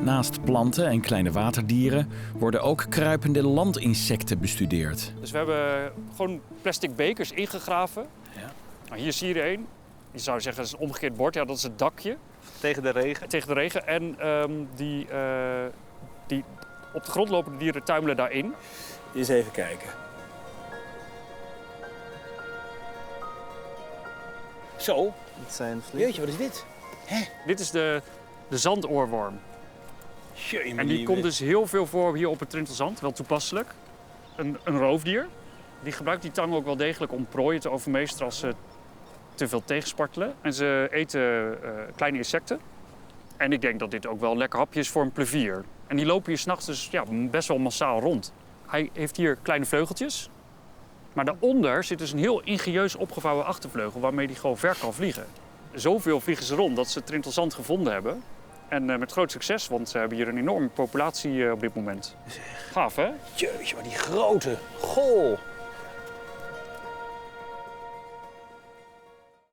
Naast planten en kleine waterdieren worden ook kruipende landinsecten bestudeerd. Dus we hebben gewoon plastic bekers ingegraven. Ja. Nou, hier zie je er een. Je zou zeggen, dat is een omgekeerd bord. Ja, dat is het dakje. Tegen de regen? Tegen de regen. En die op de grond lopende dieren tuimelen daarin. Eens even kijken. Zo, Het zijn jeetje, wat is dit? Dit is de zandoorworm. En die komt dus heel veel voor hier op het Trintelzand. Wel toepasselijk. Een roofdier. Die gebruikt die tang ook wel degelijk om prooien te overmeesteren als ze te veel tegenspartelen. En ze eten kleine insecten. En ik denk dat dit ook wel een lekker hapje is voor een plevier. En die lopen hier 's nachts dus best wel massaal rond. Hij heeft hier kleine vleugeltjes. Maar daaronder zit dus een heel ingenieus opgevouwen achtervleugel waarmee hij gewoon ver kan vliegen. Zoveel vliegen ze rond dat ze het Trintelzand gevonden hebben. En met groot succes, want ze hebben hier een enorme populatie op dit moment. Gaaf, hè? Jeetje, wat die grote. Goh.